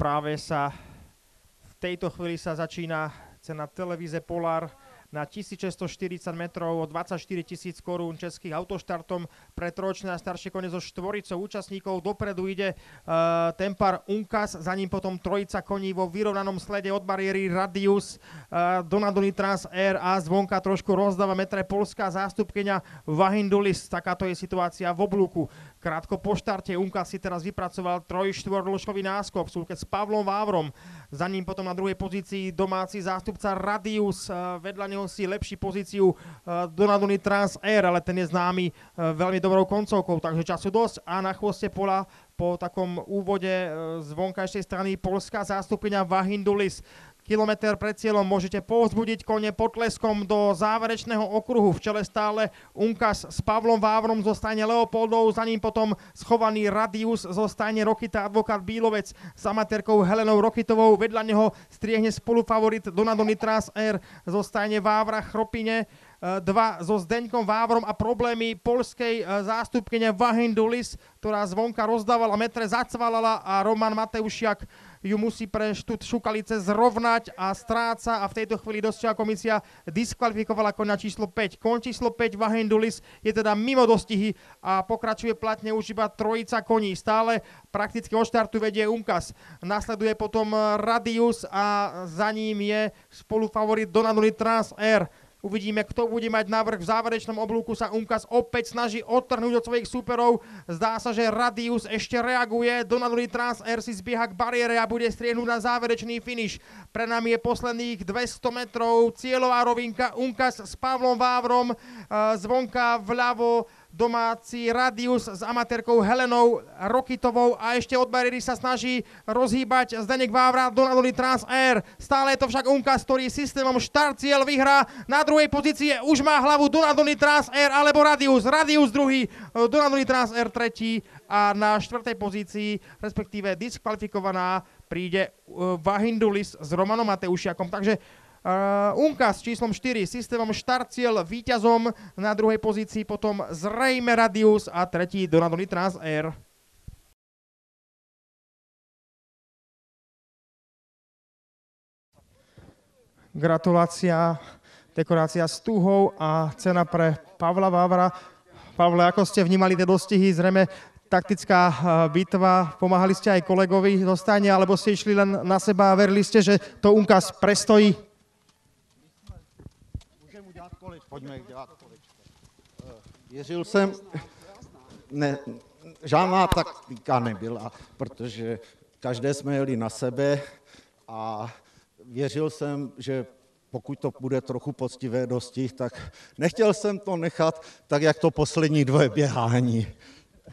Práve sa v tejto chvíli sa začína cena televíze Polar na 1640 metrov o 24 000 korún českých autoštartom pre trojročné a staršie kone so štvoricou účastníkov. Dopredu ide Tempar Unkas, za ním potom trojica koní vo vyrovnanom slede od bariéry Radius, Donadoni Trans Air a zvonka trošku rozdáva metre polská zástupkyňa Vahindulis. Takáto je situácia v oblúku. Krátko po štarte Unkas si teraz vypracoval 3-4-dĺžkový náskok v súlke s Pavlom Vávrom. Za ním potom na druhej pozícii domáci zástupca Radius, vedľa neho si lepší pozíciu Donadoni Trans Air, ale ten je známy veľmi dobrou koncovkou, takže času dosť a na chvoste pola po takom úvode z vonkajšej strany polská zástupkyňa Vahindulis. Kilometr pred cieľom môžete povzbudiť kone potleskom do záverečného okruhu. V čele stále Unkas s Pavlom Vávrom zo stajne Leopoldov, za ním potom schovaný Radius zo stajne Rokita Advokát Bílovec s amatérkou Helenou Rokitovou. Vedľa neho striehne spolufavorit Donadoni Trans Air zo stajne Vávra Chropine. Dva so Zdeňkom Vávrom a problémy polskej zástupkyne Vahindulis, ktorá zvonka rozdávala metre, zacvalala a Roman Mateušiak ju musí pre Štút Šukalice zrovnať a stráca a v tejto chvíli dosťahová komisia diskvalifikovala koňa číslo 5. Koň číslo 5 Vahindulis je teda mimo dostihy a pokračuje platne už iba trojica koní. Stále prakticky od štartu vedie Unkas. Nasleduje potom Radius a za ním je spolufavorit Donadoni Trans Air. Uvidíme, kto bude mať návrh. V záverečnom oblúku sa Unkas opäť snaží odtrhnúť od svojich súperov. Zdá sa, že Radius ešte reaguje. Donadoni Trans Air si zbieha k bariére a bude striehnúť na záverečný finish. Pre nami je posledných 200 metrov. Cieľová rovinka Unkas s Pavlom Vávrom. Zvonka vľavo domáci Radius s amatérkou Helenou Rokitovou a ešte od bariéry sa snaží rozhýbať Zdeněk Vávra, Donadoni Trans Air. Stále je to však Unkas, ktorý systémom štart cieľ vyhrá. Na druhej pozícii už má hlavu Donadoni Trans Air alebo Radius. Radius druhý, Donadoni Trans Air tretí a na štvrtej pozícii, respektíve diskvalifikovaná, príde Vahindulis s Romanom Mateušiakom. Takže Unkas číslom 4, systémom štart cieľ víťazom, na druhej pozícii potom zrejme Radius a tretí Donadoni Trans Air. Gratulácia, dekorácia s túhou a cena pre Pavla Vávra. Pavle, ako ste vnímali tie dostihy? Zrejme taktická bitva, pomáhali ste aj kolegovi zo stajne, alebo ste išli len na seba a verili ste, že to Unkas prestojí? Pojďme dělat kolečko. Věřil jsem, ne, žádná taktika nebyla, protože každé jsme jeli na sebe a věřil jsem, že pokud to bude trochu poctivé dostih, tak nechtěl jsem to nechat tak, jak to poslední dvoje běhání.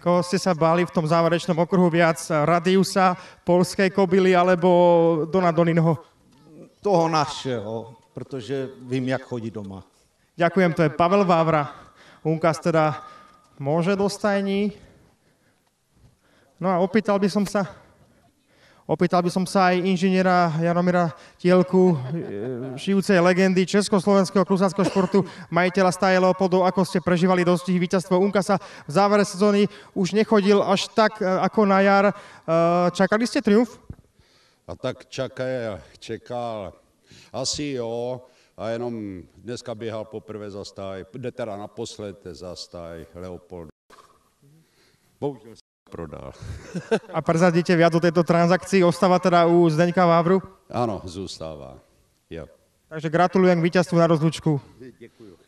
Koho ste sa báli v tom záverečnom okruhu viac? Radiusa, polskej kobily alebo Donadoniho? Toho našeho, protože vím, jak chodí doma. Ďakujem, to je Pavel Vávra. Unkas teda môže do stajní. No a opýtal by som sa aj inžiniera Jaromíra Tielku, šijúcej legendy československého krusáckého športu, majiteľa stáje Leopoldov, ako ste prežívali dostihy. Víťazstvo Unkasa v závere sezóny už nechodil až tak ako na jar. Čakali ste triumf? A tak čekal asi jo. A jenom dneska běhal poprvé za stáj, teda naposled za stáj Leopoldu. Bohužel se prodal. A prezradíte viac o tejto transakcii? Ostáva teda u Zdeňka Vávru? Ano, zůstává. Jo. Takže gratulujem k víťazstvu na rozlúčku. Děkuju.